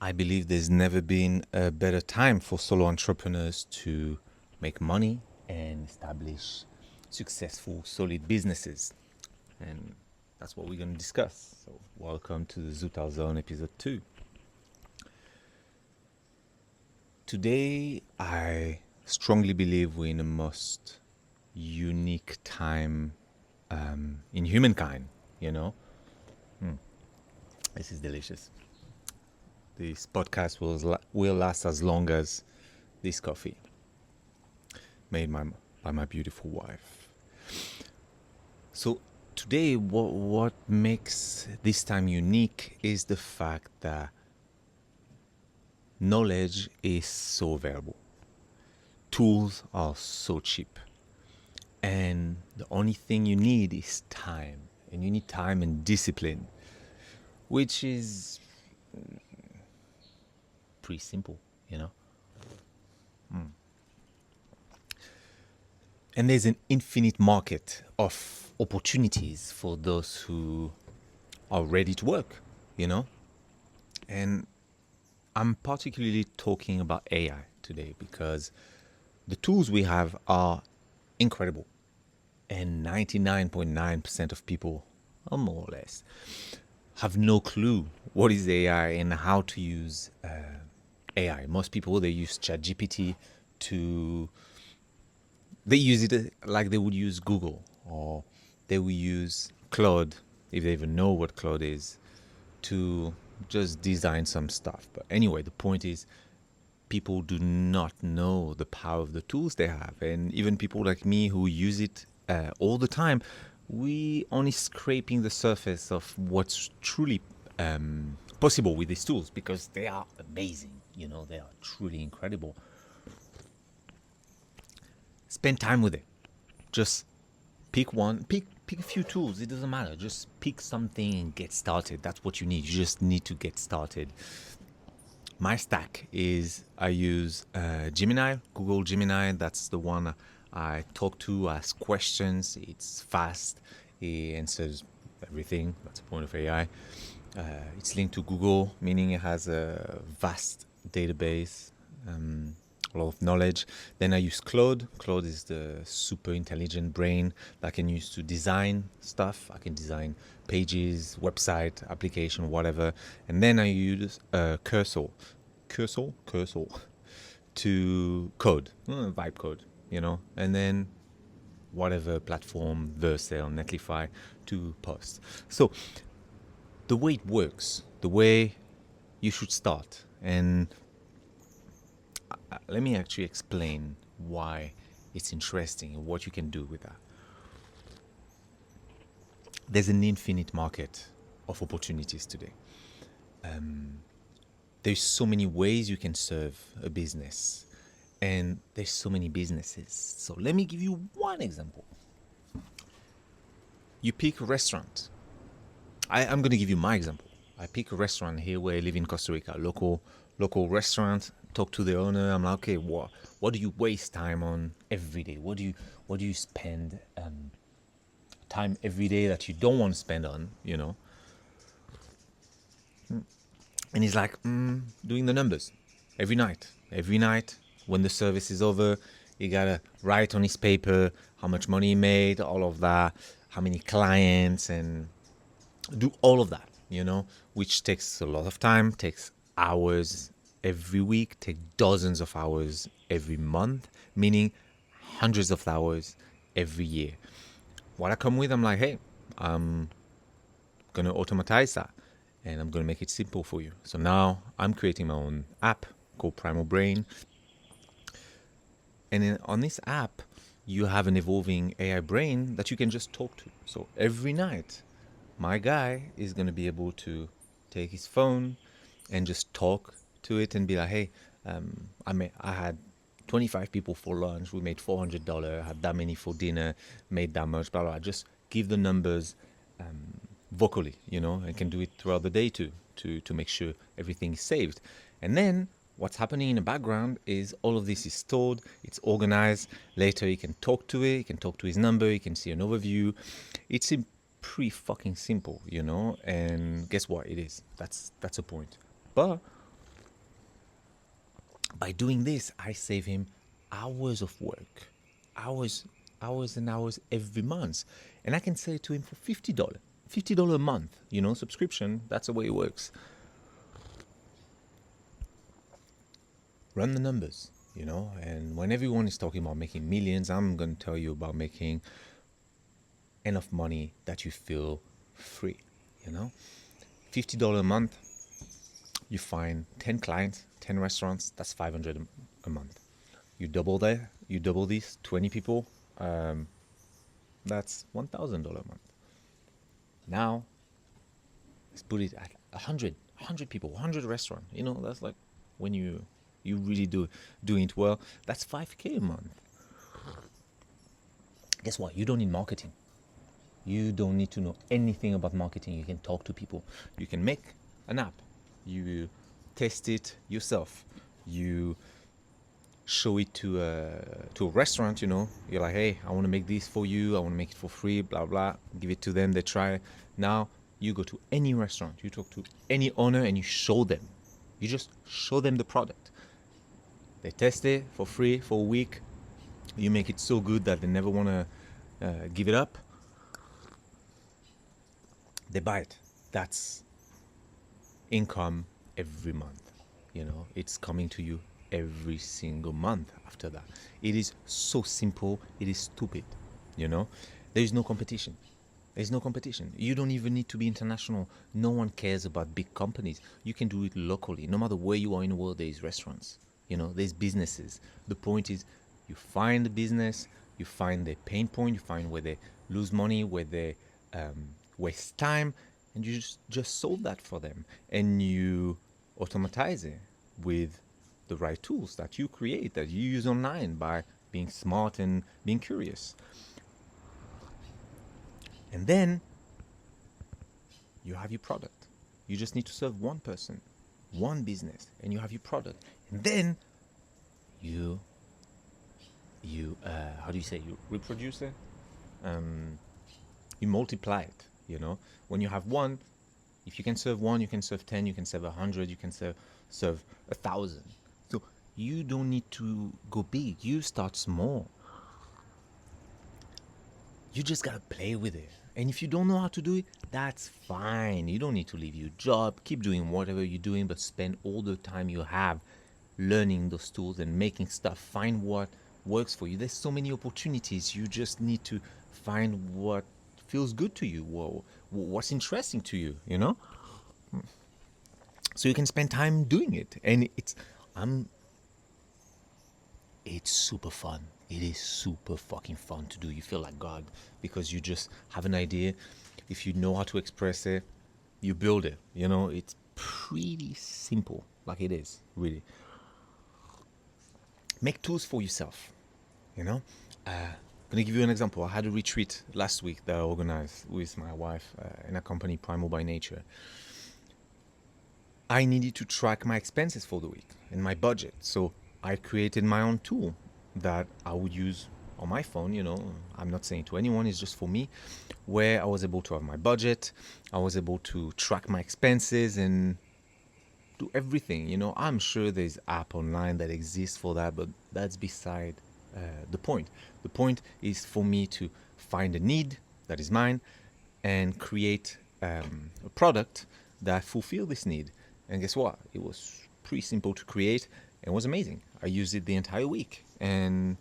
I believe there's never been a better time for solo entrepreneurs to make money and establish successful, solid businesses. And that's what we're going to discuss. So, welcome to the Zutal Zone episode 2. Today, I strongly believe we're in the most unique time in humankind, you know? This is delicious. This podcast will last as long as this coffee made by my beautiful wife. So today, what makes this time unique is the fact that knowledge is so available. Tools are so cheap. And the only thing you need is time. And you need time and discipline, which is pretty simple, you know? And there's an infinite market of opportunities for those who are ready to work, you know? And I'm particularly talking about AI today because the tools we have are incredible. And 99.9% of people, or more or less, have no clue what is AI and how to use AI. Most people, they use ChatGPT they use it like they would use Google, or they will use Claude, if they even know what Claude is, to just design some stuff. But anyway, the point is, people do not know the power of the tools they have. And even people like me who use it all the time, we only scraping the surface of what's truly possible with these tools, because they are amazing. You know, they are truly incredible. Spend time with it. Just pick one, pick a few tools. It doesn't matter. Just pick something and get started. That's what you need. You just need to get started. My stack is I use Gemini, Google Gemini. That's the one I talk to, ask questions. It's fast. It answers everything. That's the point of AI. It's linked to Google, meaning it has a vast database, a lot of knowledge. Then I use Claude. Claude is the super intelligent brain that I can use to design stuff. I can design pages, website, application, whatever. And then I use Cursor to code, vibe code, you know. And then whatever platform, Vercel, Netlify, to post. So the way it works, the way you should start, and let me actually explain why it's interesting and what you can do with that. There's an infinite market of opportunities today. There's so many ways you can serve a business, and there's so many businesses. So let me give you one example. You pick a restaurant. I'm going to give you my example. I pick a restaurant here where I live in Costa Rica, local restaurant. Talk to the owner. I'm like, okay, what do you waste time on every day? What do you spend time every day that you don't want to spend on? You know. And he's like, doing the numbers every night. Every night when the service is over, he gotta write on his paper how much money he made, all of that, how many clients, and do all of that, you know, which takes a lot of time, takes hours every week, takes dozens of hours every month, meaning hundreds of hours every year. What I come with, I'm like, hey, I'm going to automatize that, and I'm going to make it simple for you. So now I'm creating my own app called Primal Brain. And on this app, you have an evolving AI brain that you can just talk to. So every night, my guy is going to be able to take his phone and just talk to it and be like, hey, I had 25 people for lunch. We made $400, had that many for dinner, made that much, blah, blah. Just give the numbers vocally, you know, and can do it throughout the day too, to make sure everything is saved. And then what's happening in the background is all of this is stored, it's organized. Later he can talk to it, he can talk to his number, he can see an overview. It's pretty fucking simple, you know, and guess what? It is. That's a point. But By doing this, I save him hours of work, hours, hours and hours every month. And I can sell it to him for $50, $50 a month, subscription. That's the way it works. Run the numbers, and when everyone is talking about making millions, I'm going to tell you about making enough money that you feel free, $50 a month. You find 10 clients, 10 restaurants, that's $500 a month. You double these, 20 people, that's $1,000 a month. Now, let's put it at 100 people, 100 restaurants. That's like when you really doing it well, that's $5K a month. Guess what? You don't need marketing. You don't need to know anything about marketing. You can talk to people. You can make an app. You test it yourself. You show it to a restaurant. You're like, hey, I want to make this for you. I want to make it for free. Blah blah. Give it to them. They try. Now you go to any restaurant. You talk to any owner and you show them. You just show them the product. They test it for free for a week. You make it so good that they never want to give it up. They buy it. That's income every month. It's coming to you every single month after that. It is so simple. It is stupid. There is no competition. There's no competition. You don't even need to be international. No one cares about big companies. You can do it locally. No matter where you are in the world, there's restaurants. There's businesses. The point is, you find the business, you find their pain point, you find where they lose money, where they waste time, and you just solve that for them. And you automatize it with the right tools that you create, that you use online by being smart and being curious. And then you have your product. You just need to serve one person, one business, and you have your product. And then you how do you say, you reproduce it? You multiply it. When you have one, if you can serve one, you can serve 10, you can serve 100, you can serve 1,000. So you don't need to go big. You start small. You just gotta play with it. And if you don't know how to do it, that's fine. You don't need to leave your job. Keep doing whatever you're doing, but spend all the time you have learning those tools and making stuff. Find what works for you. There's so many opportunities. You just need to find what feels good to you, what's interesting to you, so you can spend time doing it. And it's super fun. It is super fucking fun to do. You feel like God because you just have an idea. If you know how to express it, you build it. It's pretty simple, like it is, really. Make tools for yourself. I'm gonna give you an example. I had a retreat last week that I organized with my wife in a company, Primal by Nature. I needed to track my expenses for the week and my budget, so I created my own tool that I would use on my phone. I'm not saying to anyone, it's just for me, where I was able to have my budget. I was able to track my expenses and do everything. I'm sure there's app online that exists for that, but that's beside the point. The point is for me to find a need that is mine and create a product that fulfill this need. And guess what? It was pretty simple to create and was amazing. I used it the entire week, and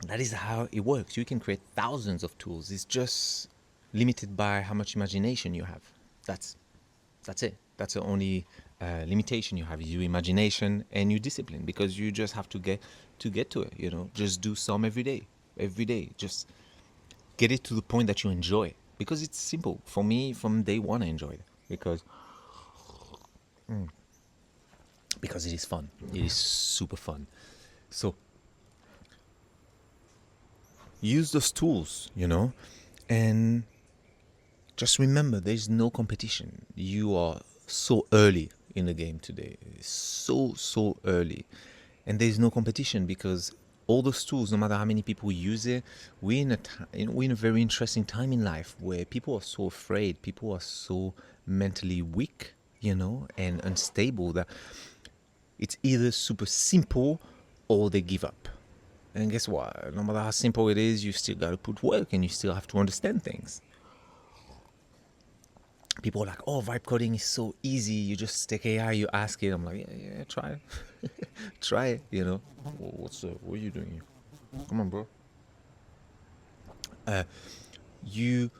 that is how it works. You can create thousands of tools. It's just limited by how much imagination you have. That's it. That's the only limitation you have, is your imagination and your discipline, because you just have to get to it. Just do some every day. Just get it to the point that you enjoy it, because it's simple. For me, from day one, I enjoyed it because it is fun. It is super fun. So use those tools, and just remember, there's no competition. You are so early in the game today. So early. And there's no competition, because all those tools, no matter how many people use it, we're in a very interesting time in life where people are so afraid. People are so mentally weak, and unstable, that It's either super simple or they give up. And guess what? No matter how simple it is, you still got to put work and you still have to understand things. People are like, oh, vibe coding is so easy. You just take AI, you ask it. I'm like, yeah, try it. Try it, you know. What are you doing here? Come on, bro. You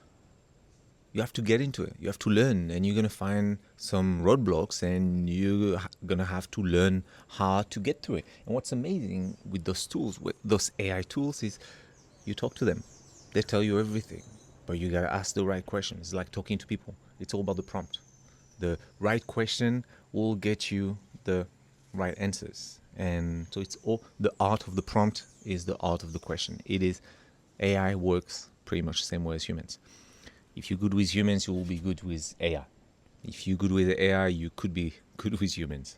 you have to get into it. You have to learn, and you're gonna find some roadblocks, and you're gonna have to learn how to get through it. And what's amazing with those tools, with those AI tools, is you talk to them. They tell you everything, but you gotta ask the right questions. It's like talking to people. It's all about the prompt. The right question will get you the right answers. And so it's all the art of the prompt is the art of the question. It is AI works pretty much the same way as humans. If you're good with humans, you will be good with AI. If you're good with AI, you could be good with humans.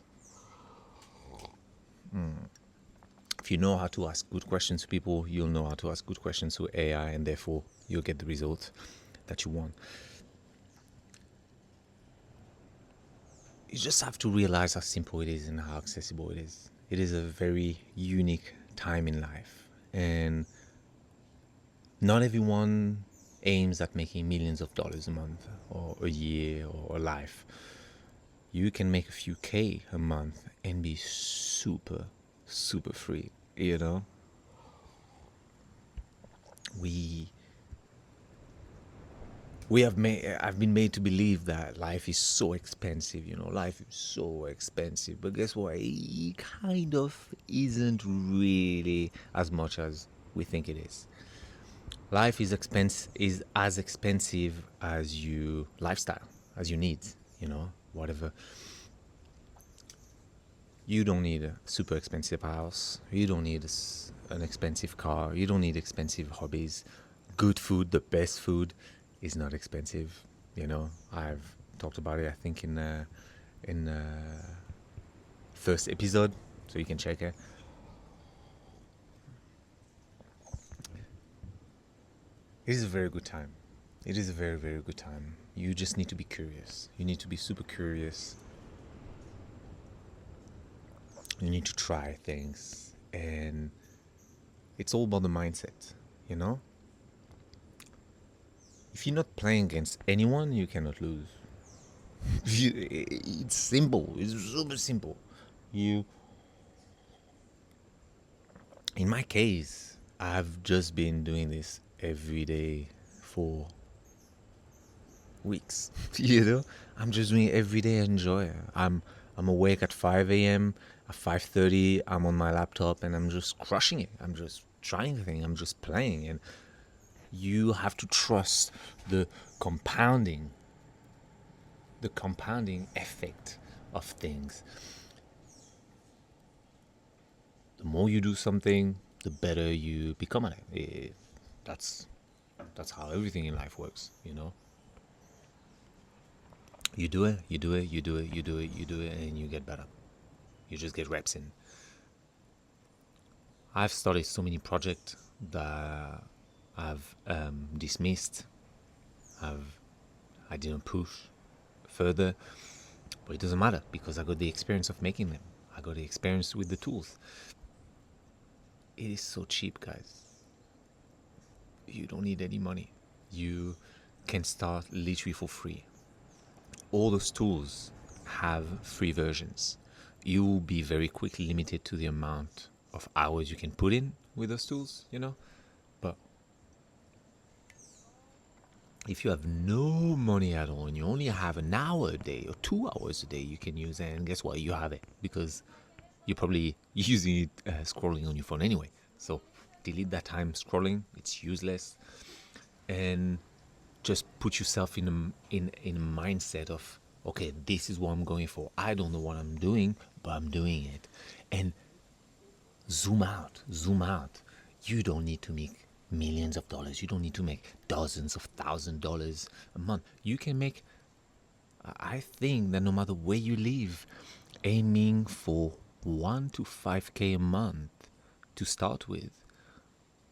If you know how to ask good questions to people, you'll know how to ask good questions to AI, and therefore you'll get the result that you want. You just have to realize how simple it is and how accessible it is. It is a very unique time in life, and not everyone aims at making millions of dollars a month or a year or a life. You can make a few K a month and be super, super free, you know? We I've been made to believe that life is so expensive, you know, life is so expensive. But guess what? It kind of isn't really as much as we think it is. Life is as expensive as you lifestyle, as your needs, you know, whatever. You don't need a super expensive house. You don't need an expensive car. You don't need expensive hobbies. Good food, the best food, is not expensive. You know, I've talked about it. I think in first episode, so you can check it. It is a very good time. It is a very, very good time. You just need to be curious. You need to be super curious. You need to try things, and it's all about the mindset, you know? If you're not playing against anyone, you cannot lose. It's simple. It's super simple. You, in my case, I've just been doing this every day for weeks. You know, I'm just doing it every day. Enjoy it. I'm awake at 5 a.m. At 5:30, I'm on my laptop and I'm just crushing it. I'm just trying things. I'm just playing, and you have to trust the compounding the compounding effect of things. The more you do something, the better you become at it. That's how everything in life works, you know. You do it, you do it, you do it, you do it, you do it, and you get better. You just get reps in. I've started so many projects that I've dismissed. I didn't push further, but it doesn't matter because I got the experience of making them. I got the experience with the tools. It is so cheap, guys. You don't need any money. You can start literally for free. All those tools have free versions. You will be very quickly limited to the amount of hours you can put in with those tools, you know. But if you have no money at all and you only have an hour a day or 2 hours a day you can use it, and guess what? You have it because you're probably using it scrolling on your phone anyway. So delete that time scrolling. It's useless. And just put yourself in a mindset of, okay, this is what I'm going for. I don't know what I'm doing, but I'm doing it. And zoom out, zoom out. You don't need to make millions of dollars. You don't need to make dozens of $1,000s a month. You can make, I think that no matter where you live, aiming for 1 to 5K a month to start with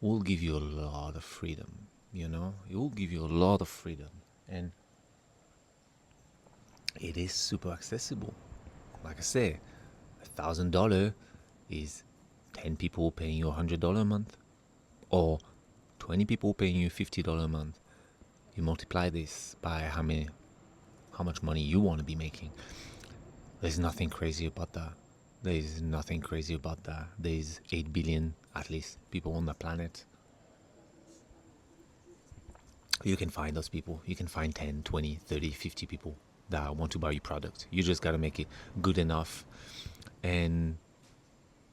will give you a lot of freedom. You know, it will give you a lot of freedom, and it is super accessible. Like I say, a $1,000 is 10 people paying you $100 a month, or 20 people paying you $50 a month. You multiply this by how much money you want to be making. There's nothing crazy about that. There's 8 billion, at least, people on the planet. You can find those people. You can find 10, 20, 30, 50 people that want to buy your product. You just got to make it good enough. And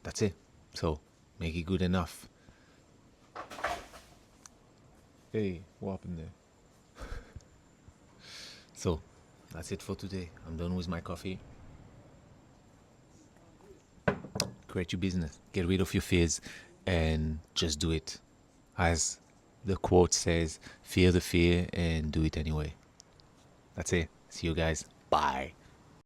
that's it. So make it good enough. Hey, what happened there? So that's it for today. I'm done with my coffee. Create your business. Get rid of your fears and just do it. As the quote says, fear the fear and do it anyway. That's it. See you guys. Bye.